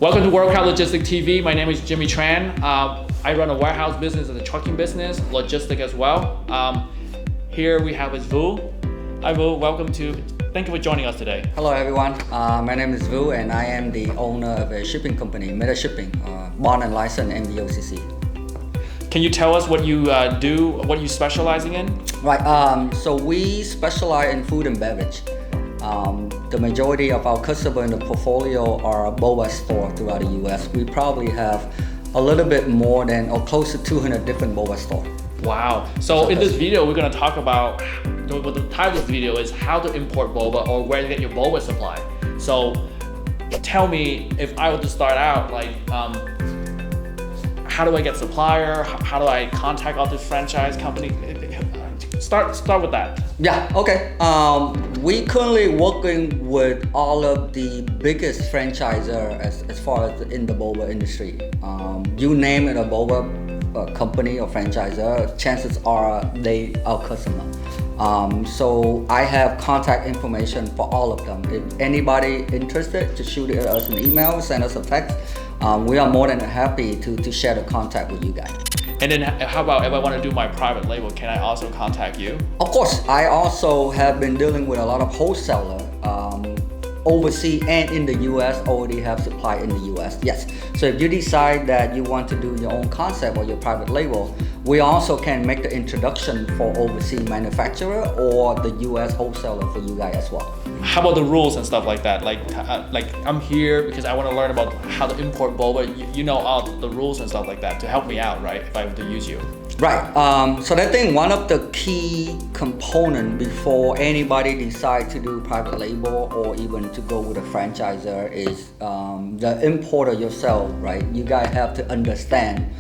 Welcome to Worldcloud Logistics TV. My name is Jimmy Tran. I run a warehouse business and a trucking business, logistic as well. Here we have is Vu. Hi Vu, thank you for joining us today. Hello everyone, my name is Vu and I am the owner of a shipping company, Metta Shipping, born and licensed MBOCC. Can you tell us what you do, what you're specializing in? Right, so we specialize in food and beverage. The majority of our customers in the portfolio are Boba stores throughout the US. We probably have a little bit more than or close to 200 different Boba stores. Wow. So in this video, we're going to talk about, what the title of the video is how to import boba or where to get your boba supply. So tell me, if I were to start out, like, how do I get supplier? How do I contact all this franchise company? Start with that. Yeah, okay. We currently working with all of the biggest franchisor as far as in the boba industry. You name it a boba company or franchisor, chances are they our customer. So I have contact information for all of them. If anybody interested, just shoot us an email, send us a text. We are more than happy to share the contact with you guys. And then how about if I want to do my private label, can I also contact you? Of course, I also have been dealing with a lot of wholesalers overseas and in the US, already have supply in the US, yes. So if you decide that you want to do your own concept or your private label, we also can make the introduction for overseas manufacturer or the US wholesaler for you guys as well. How about the rules and stuff like that? Like I'm here because I want to learn about how to import boba. You know all the rules and stuff like that to help me out, right? If I were to use you. Right. So I think one of the key components before anybody decide to do private label or even to go with a franchisor is the importer yourself, right? You guys have to understand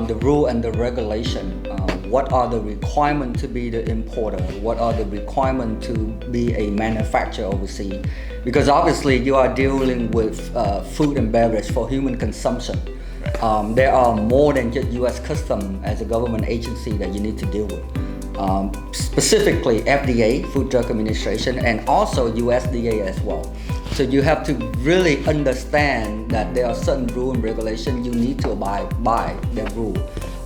the rule and the regulation. What are the requirements to be the importer? What are the requirements to be a manufacturer overseas? Because obviously you are dealing with food and beverage for human consumption. There are more than just US Customs as a government agency that you need to deal with. Specifically FDA, Food Drug Administration, and also USDA as well. So you have to really understand that there are certain rules and regulations you need to abide by the rule.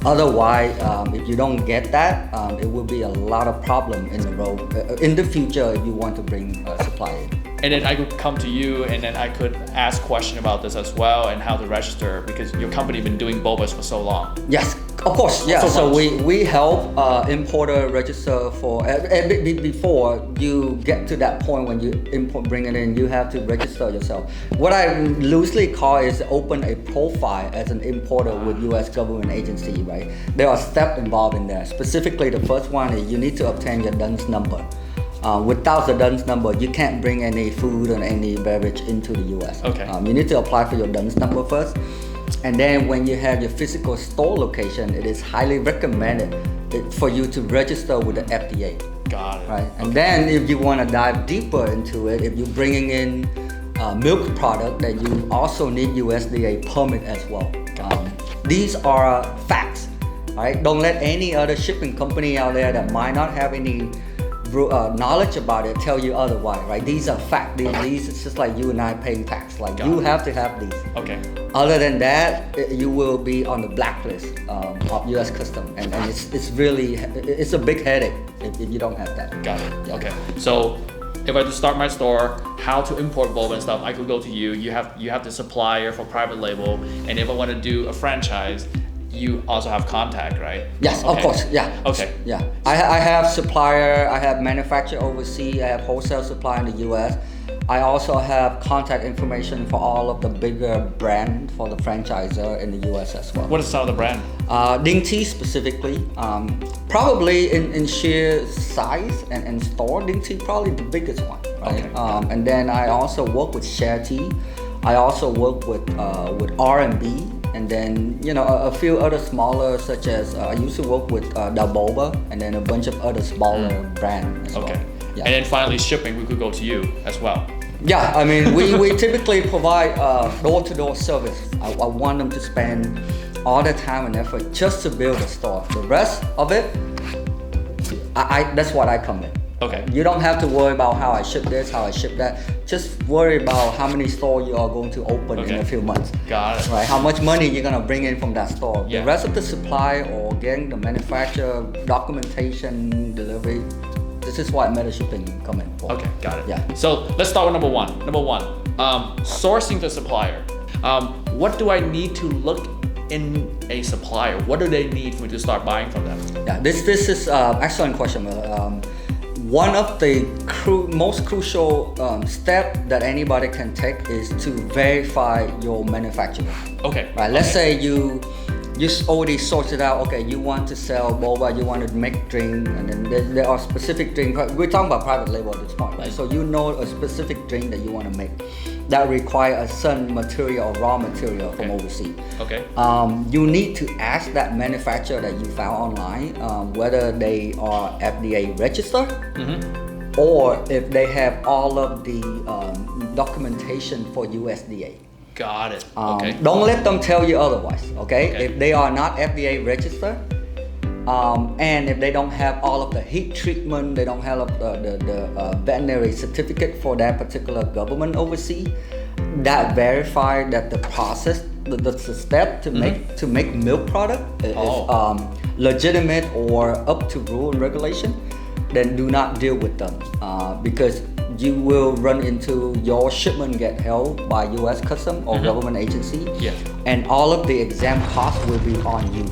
Otherwise, if you don't get that, it will be a lot of problem in the road in the future if you want to bring supply in. And then I could come to you and then I could ask questions about this as well and how to register because your company been doing bobas for so long. Yes, of course, yeah. So we help importer register for, before you get to that point when you bring it in, you have to register yourself. What I loosely call is open a profile as an importer with US government agency, right? There are steps involved in there. Specifically, the first one is you need to obtain your DUNS number. Without the DUNS number, you can't bring any food or any beverage into the US. Okay. You need to apply for your DUNS number first. And then when you have your physical store location, it is highly recommended for you to register with the FDA. Got it. Right? And then if you want to dive deeper into it, if you're bringing in milk product, then you also need USDA permit as well. These are facts. Right? Don't let any other shipping company out there that might not have any knowledge about it tell you otherwise, right? These are facts. These is just like you and I paying tax. Like you have to have these. Okay. Other than that, you will be on the blacklist of US Customs, and it's really a big headache if you don't have that. Got it. Yeah. Okay. So if I had to start my store, how to import boba and stuff, I could go to you. You have the supplier for private label, and if I want to do a franchise, you also have contact, right? Yes, okay. Of course, yeah. Okay. Yeah, I have supplier, I have manufacturer overseas, I have wholesale supply in the US. I also have contact information for all of the bigger brand for the franchisor in the US as well. What is some of the brand? Ding Tea specifically, probably in sheer size and store, Ding Tea probably the biggest one, right? Okay. And then I also work with Share Tea. I also work with R&B. And then, a few other smaller, such as I used to work with Da Boba, and then a bunch of other smaller brands as well. Yeah. And then finally, shipping, we could go to you as well. Yeah, I mean, we typically provide door-to-door service. I want them to spend all their time and effort just to build a store. The rest of it, that's what I come in. Okay. You don't have to worry about how I ship this, how I ship that. Just worry about how many stores you are going to open in a few months. Got it. Right? How much money you're gonna bring in from that store. Yeah. The rest of the supply or getting the manufacturer, documentation, delivery. This is what Metta shipping come in for. Okay, got it. Yeah. So let's start with number one. Sourcing the supplier. What do I need to look in a supplier? What do they need for me to start buying from them? Yeah, this is excellent question, Metta. One of the most crucial step that anybody can take is to verify your manufacturer. Okay. Right. Let's say you already sorted out. Okay, you want to sell boba, you want to make drink, and then there are specific drink. We're talking about private label at this point, right? So you know a specific drink that you want to make that require a certain material or raw material from overseas. Okay. You need to ask that manufacturer that you found online whether they are FDA registered or if they have all of the documentation for USDA. Got it. Okay. Don't let them tell you otherwise, okay? Okay. If they are not FDA registered, and if they don't have all of the heat treatment, they don't have the veterinary certificate for that particular government overseas, that verify that the process, the step to make milk product is legitimate or up to rule and regulation, then do not deal with them because you will run into your shipment get held by U.S. Custom or government agency, and all of the exam costs will be on you.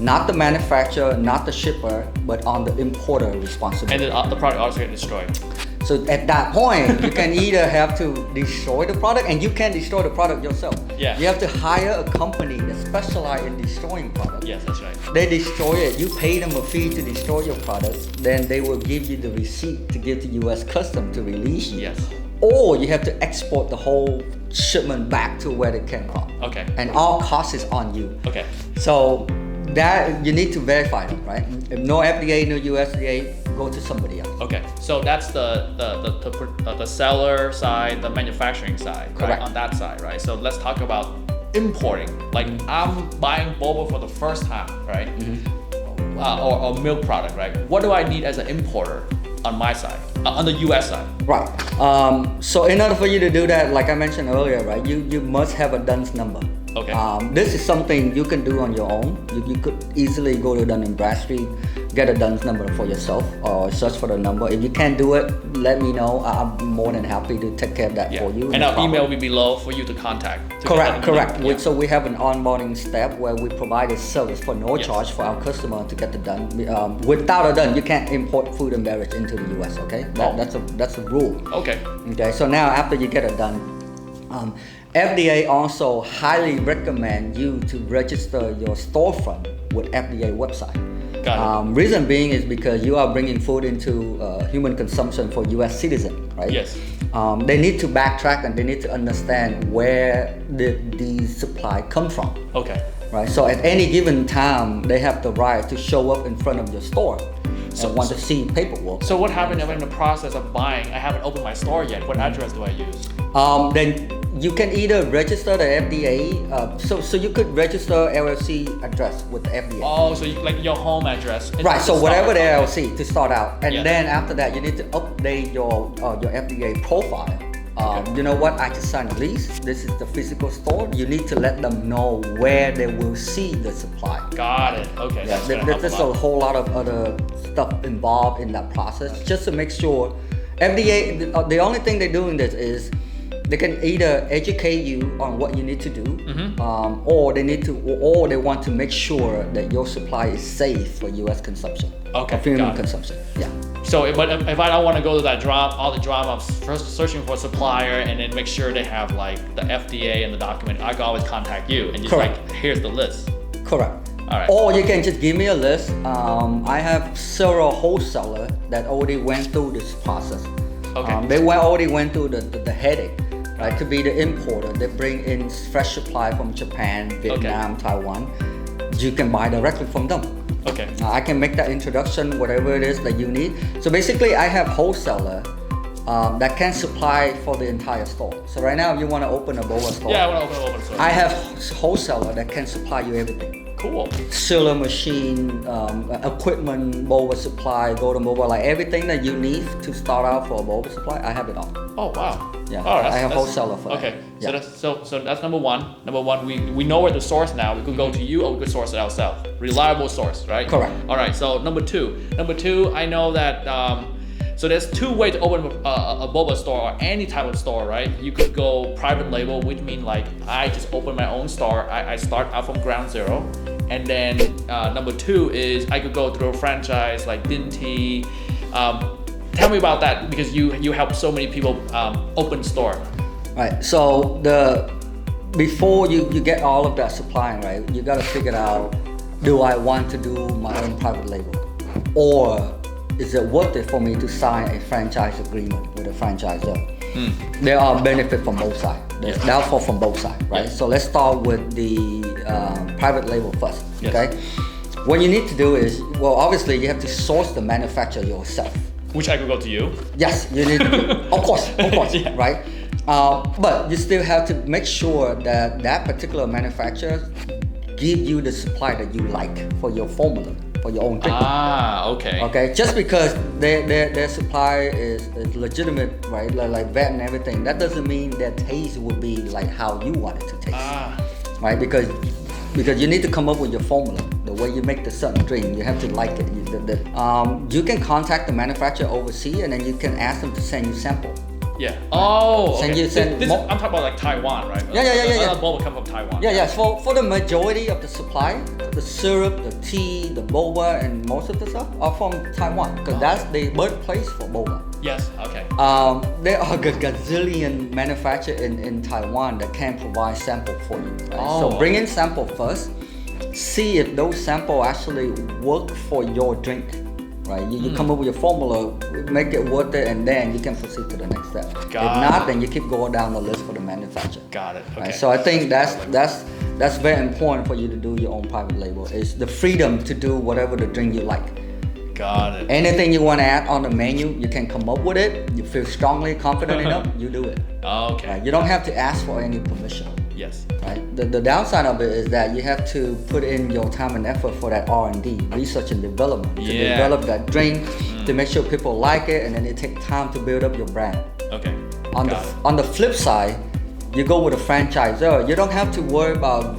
Not the manufacturer, not the shipper, but on the importer responsibility. And the product also get destroyed. So at that point, you can either have to destroy the product, and you can destroy the product yourself. Yeah. You have to hire a company that specializes in destroying products. Yes, that's right. They destroy it. You pay them a fee to destroy your product. Then they will give you the receipt to give to U.S. Custom to release you. Yes. Or you have to export the whole shipment back to where it came from. Okay. And all costs is on you. Okay. So that you need to verify them, right? If no FDA, no USDA, go to somebody else. Okay. So that's the seller side, the manufacturing side, right? Correct. On that side, right? So let's talk about importing. Like I'm buying boba for the first time, right? Or milk product, right? What do I need as an importer on my side, on the US side? Right. So in order for you to do that, like I mentioned earlier, right, you must have a DUNS number. Okay. This is something you can do on your own. You could easily go to Dun & Bradstreet, get a DUNS number for yourself, or search for the number. If you can't do it, let me know. I'm more than happy to take care of that for you. And our email will be below for you to contact. Correct. Yeah. So we have an onboarding step where we provide a service for no charge for our customer to get the DUN. Without a DUN, you can't import food and beverage into the US. Okay, that's a rule. Okay. Okay. So now after you get it done, FDA also highly recommend you to register your storefront with FDA website. Got it. Reason being is because you are bringing food into human consumption for U.S. citizen, right? Yes. They need to backtrack and they need to understand where did these supply come from. Okay. Right. So at any given time, they have the right to show up in front of your store and want to see paperwork. So what happened if I'm in the process of buying? I haven't opened my store yet. What address do I use? Then you can either register the FDA. So you could register LLC address with the FDA. Oh, so like your home address. Right. So whatever the LLC to start out, and Yeah. then after that, you need to update your FDA profile. Okay. You know what? I just signed a lease. This is the physical store. You need to let them know where they will see the supply. Got it. Okay. Yeah, there's a whole lot of other stuff involved in that process just to make sure FDA. The only thing they do in this is they can either educate you on what you need to do, or they want to make sure that your supply is safe for U.S. consumption. Okay, or human got it. consumption. Yeah. So, if I don't want to go to that all the drama of first searching for a supplier and then make sure they have like the FDA and the document, I can always contact you and just Correct. like, here's the list. Correct. All right. Or you can just give me a list. I have several wholesalers that already went through this process. Okay. They already went through the headache. Right, to be the importer, they bring in fresh supply from Japan, Vietnam, Taiwan. You can buy directly from them. Okay. I can make that introduction, whatever it is that you need. So basically, I have wholesaler that can supply for the entire store. So right now, if you want to open a boba store, Yeah, I want to open a store. I have wholesaler that can supply you everything. Cool. Sealer machine, equipment, boba supply, golden boba, like everything that you need to start out for a boba supply, I have it all. Oh wow. Yeah, Oh, I have wholesaler for okay. that. So Yeah. so that's number one. Number one, we know where to source now. We could go to you or we could source it ourselves. Reliable source, right? Correct. All right. So number two, I know that. So there's two ways to open a boba store or any type of store, right? You could go private label, which means like I just open my own store. I start out from ground zero. And then number two is I could go through a franchise like Din Tea. Tell me about that because you help so many people open store. Right. So before you get all of that supplying, right, you got to figure out, do I want to do my own private label, or is it worth it for me to sign a franchise agreement with a franchisor? There are benefits from both sides. There's downfall from both sides, right? Yeah. So let's start with the private label first. Yes. Okay. What you need to do is, well, obviously you have to source the manufacturer yourself. Which I could go to you. Yes, you need to, of course, Yeah. right? But you still have to make sure that particular manufacturer give you the supply that you like for your formula, for your own drink. Okay. Okay, just because their supply is legitimate, right? Like vet and everything, that doesn't mean their taste would be like how you want it to taste, right? Because you need to come up with your formula, the way you make the certain drink. You have to like it. You can contact the manufacturer overseas, and then you can ask them to send you sample. Yeah. Oh. Send Okay. you- send this more- I'm talking about like Taiwan, right? Yeah. Boba come from Taiwan. Yeah. For the majority of the supply, the syrup, the tea, the boba, and most of the stuff are from Taiwan, because that's the birthplace for boba. Yes. Okay. There are a gazillion manufacturers in Taiwan that can provide sample for you. Right? Oh. So bring in sample first, see if those sample actually work for your drink. Right? You come up with your formula, make it worth it, and then you can proceed to the next step. If not, then you keep going down the list for the manufacturer. Got it. Okay. Right? So I think that's very important for you to do your own private label. Is the freedom to do whatever the drink you like. Got it. Anything you want to add on the menu, you can come up with it. You feel strongly confident enough, you do it. Okay. Right? You don't have to ask for any permission. Yes. Right? The downside of it is that you have to put in your time and effort for that R&D, research and development, to develop that drink, to make sure people like it, and then it takes time to build up your brand. Okay. On the flip side, you go with a franchisor. You don't have to worry about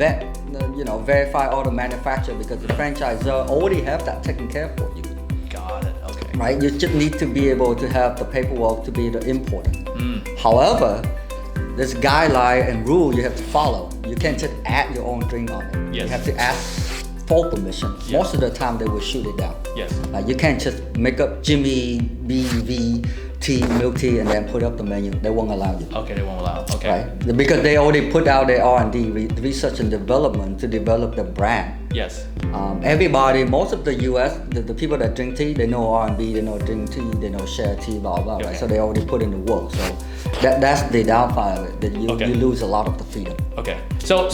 verify all the manufacturer, because the franchisor already have that taken care for you. Got it. Okay. Right? You just need to be able to have the paperwork to be the importer. However, there's guideline and rule you have to follow. You can't just add your own drink on it. Yes. You have to ask for permission. Yes. Most of the time they will shoot it down. Yes. You can't just make up Jimmy BV tea, milk tea, and then put up the menu. They won't allow you. Okay. They won't allow. Okay. Right? Because they already put out their R&D, research and development, to develop the brand. Yes. Everybody, most of the US, the people that drink tea, they know R&B, they know drink tea, they know share tea, blah blah, Okay. right? So they already put in the work. So that's the downside of it, that you lose a lot of the freedom. Okay. So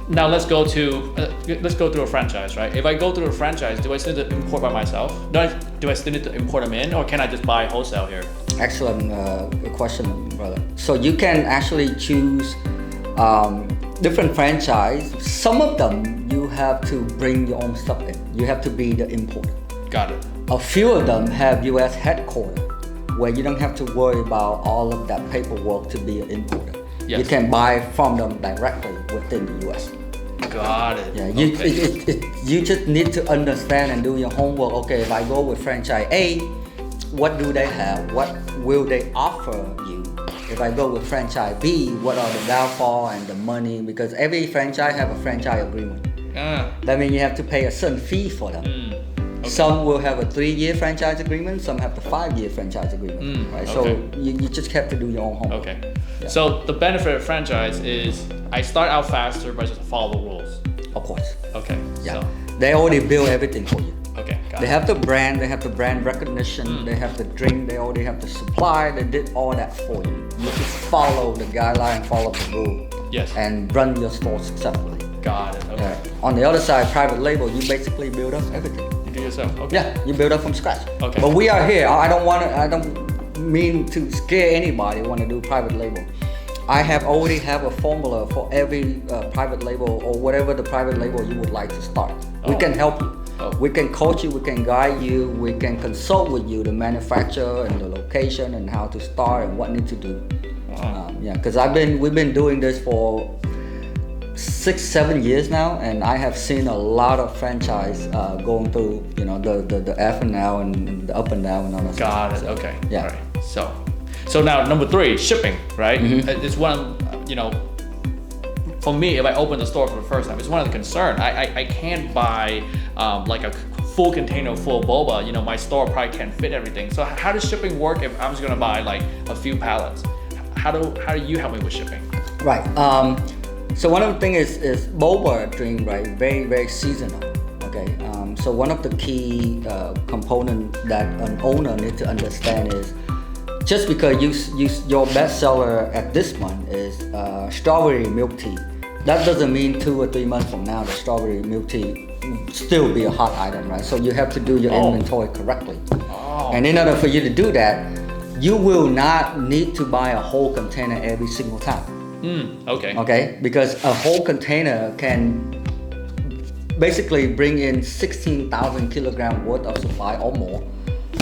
now let's go through a franchise, right? If I go through a franchise, do I still need to import by myself? Do I still need to import them in, or can I just buy wholesale here? Excellent question, brother. So you can actually choose different franchise. Some of them you have to bring your own stuff in. You have to be the importer. Got it. A few of them have US headquarters, where you don't have to worry about all of that paperwork to be an importer. Yes. You can buy from them directly within the US. Got it. Yeah, Okay. you just need to understand and do your homework. Okay, if I go with franchise A, what do they have? What will they offer you? If I go with franchise B, what are the downfall and the money? Because every franchise have a franchise agreement. That means you have to pay a certain fee for them. Okay. Some will have a 3-year franchise agreement, some have the 5-year franchise agreement, right? So okay. you just have to do your own homework. Okay. Yeah. So the benefit of franchise is I start out faster, but I just follow the rules. Of course. Okay. Yeah. So, They already build everything for you. okay. Got They it. have the brand, they have the brand recognition, they have the drink, they already have the supply, they did all that for you. You just follow the guideline, follow the rule, Yes. and run your store successfully. Got it. Okay. On the other side, private label, you basically build up everything. You do yourself. Okay. Yeah, you build up from scratch. Okay. But we are here. I don't mean to scare anybody who want to do private label. I have already have a formula for every private label or whatever the private label you would like to start. We can help you. We can coach you, we can guide you, we can consult with you, the manufacturer and the location and how to start and what need to do. Because we've been doing this for 6-7 years now, and I have seen a lot of franchise going through, the F and L and the up and down and all that Got stuff. it. Okay. Yeah. All right. So now number 3, shipping, right? It's one, for me, if I open the store for the first time, it's one of the concerns. I can't buy like a full container full of boba. My store probably can't fit everything. So how does shipping work if I'm just gonna buy like a few pallets? How do you help me with shipping? Right. So one of the things is boba drink, right? Very, very seasonal. Okay. So one of the key components that an owner needs to understand is just because your best seller at this month is strawberry milk tea, that doesn't mean 2 or 3 months from now the strawberry milk tea still be a hot item, right? So you have to do your inventory correctly. And in order for you to do that, you will not need to buy a whole container every single time. Okay, because a whole container can basically bring in 16,000 kilograms worth of supply or more.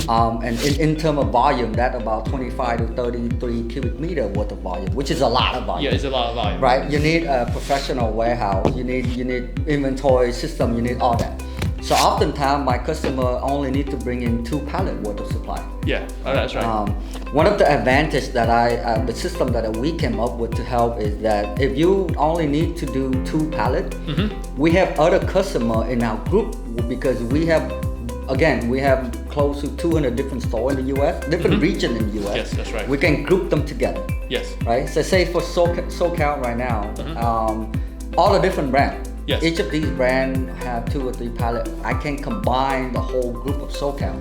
And in terms of volume, that's about 25 to 33 cubic meter worth of volume, which is a lot of volume. Yeah, it's a lot of volume. Right, you need a professional warehouse, you need inventory system, you need all that. So oftentimes my customer only need to bring in 2 pallet worth of supply. Yeah, that's right. One of the advantages that the system that we came up with to help is that if you only need to do 2 pallets, we have other customer in our group because we have close to 200 different stores in the US, different regions in the US. Yes, that's right. We can group them together. Yes. Right? So say for SoCal right now, all the different brands. Yes. Each of these brands have 2 or 3 pallets. I can combine the whole group of SoCal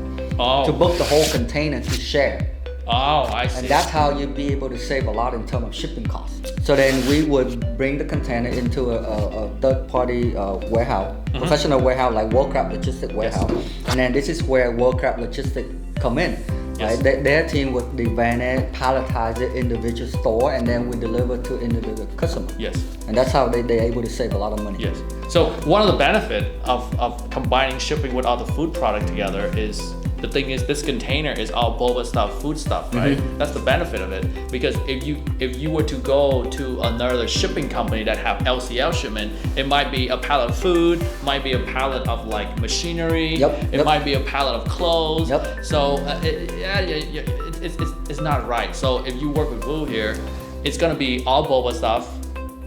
to book the whole container to share. Oh, I see. And that's how you'd be able to save a lot in terms of shipping costs. So then we would bring the container into a third-party warehouse, professional warehouse like World Crab Logistics warehouse. And then this is where World Crab Logistics come in. Right? Their team would devan it, palletize it individual store, and then we deliver to individual customer. Yes. And that's how they're able to save a lot of money. Yes. So one of the benefits of combining shipping with other food product together is, the thing is, this container is all boba stuff, food stuff, right? That's the benefit of it. Because if you were to go to another shipping company that have LCL shipment, it might be a pallet of food, might be a pallet of like machinery, it might be a pallet of clothes. So it's not right. So if you work with Vu here, it's gonna be all boba stuff,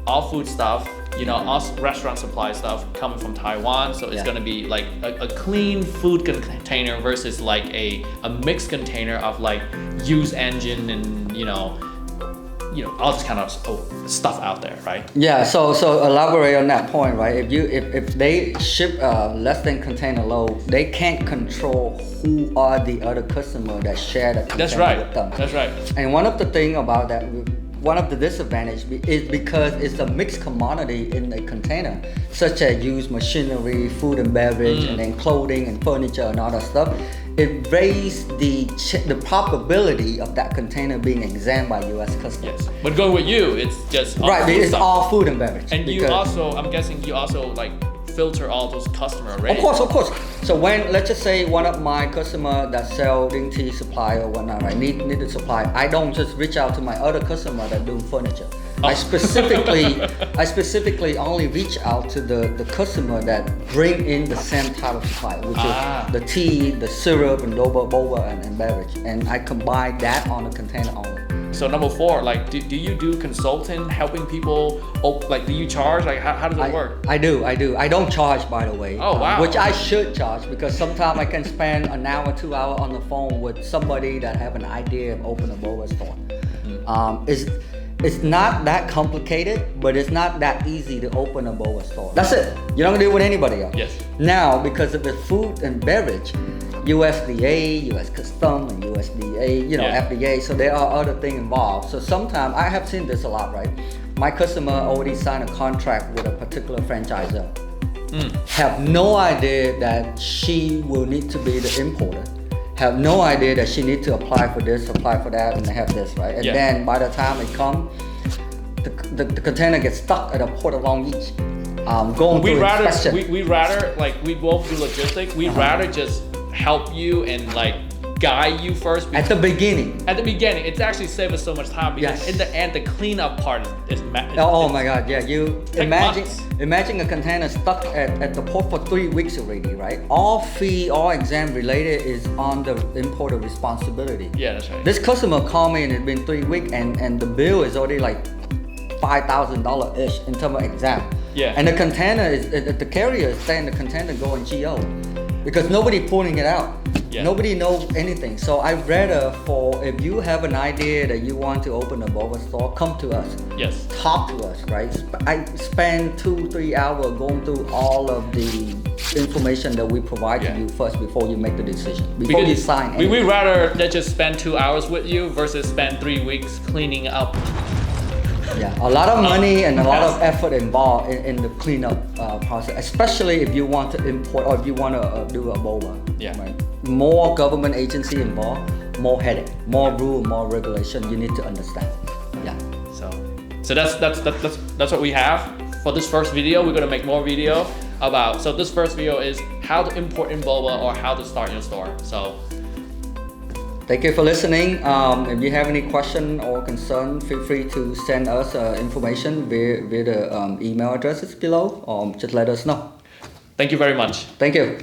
all food stuff, all restaurant supply stuff coming from Taiwan. So it's gonna be like a clean food container versus like a mixed container of like used engine and all this kind of stuff out there, right? Yeah. So elaborate on that point, right? If they ship less than container load, they can't control who are the other customer that share the container with them. That's right. And one of the thing about that, one of the disadvantages is because it's a mixed commodity in a container, such as used machinery, food and beverage, and then clothing and furniture and all that stuff. It raises the probability of that container being examined by U.S. Customs. Yes, but going with you, it's just all right. It's stuff. all food and beverage. And you also, I'm guessing, you also like filter all those customers already. Of course. So when, let's just say one of my customer that sell green tea supply or whatnot, right, need the supply, I don't just reach out to my other customer that do furniture. I specifically only reach out to the customer that bring in the same type of supply, which is the tea, the syrup, and boba and beverage, and I combine that on the container only. So number 4, like, do you do consulting, helping people? Like, do you charge? Like, how does it work? I do. I don't charge, by the way. Oh, wow. Which I should charge, because sometimes I can spend an hour, 2 hours on the phone with somebody that have an idea of opening a boba store. It's not that complicated, but it's not that easy to open a boba store. That's it. You don't do it with anybody else. Yes. Now, because of the food and beverage, USDA, US Customs, and USDA, FDA, so there are other things involved. So sometimes, I have seen this a lot, right? My customer already signed a contract with a particular franchisor. Have no idea that she will need to be the importer. Have no idea that she need to apply for this, apply for that, and have this, right? And then by the time it comes, the container gets stuck at a port of Long Beach. Going through inspection. We rather like we both do logistics. We rather just help you and like guide you first. At the beginning. At the beginning, it's actually saved us so much time because in the end, the cleanup part is oh my God! Yeah, you imagine months. imagine a container stuck at the port for 3 weeks already, right? All fee, all exam related is on the importer responsibility. Yeah, that's right. This customer called me and it's been 3 weeks and the bill is already like $5,000 ish in terms of exam. Yeah. And the container is the carrier is saying the container going GO because nobody pulling it out. Yeah. Nobody knows anything. So I rather if you have an idea that you want to open a Boba store, come to us. Yes. Talk to us, right? I spend 2-3 hours going through all of the information that we provide to you first before you make the decision. Before you sign anything. We rather that just spend 2 hours with you versus spend 3 weeks cleaning up. Yeah, a lot of money and a lot of effort involved in the cleanup process, especially if you want to import or if you want to do a Boba. Yeah. Right? More government agency involved, more headache, more rule, more regulation. You need to understand. Yeah. So that's what we have for this first video. We're gonna make more video about. So this first video is how to import in Boba or how to start your store. So. Thank you for listening. If you have any question or concern, feel free to send us information via the email addresses below or just let us know. Thank you very much. Thank you.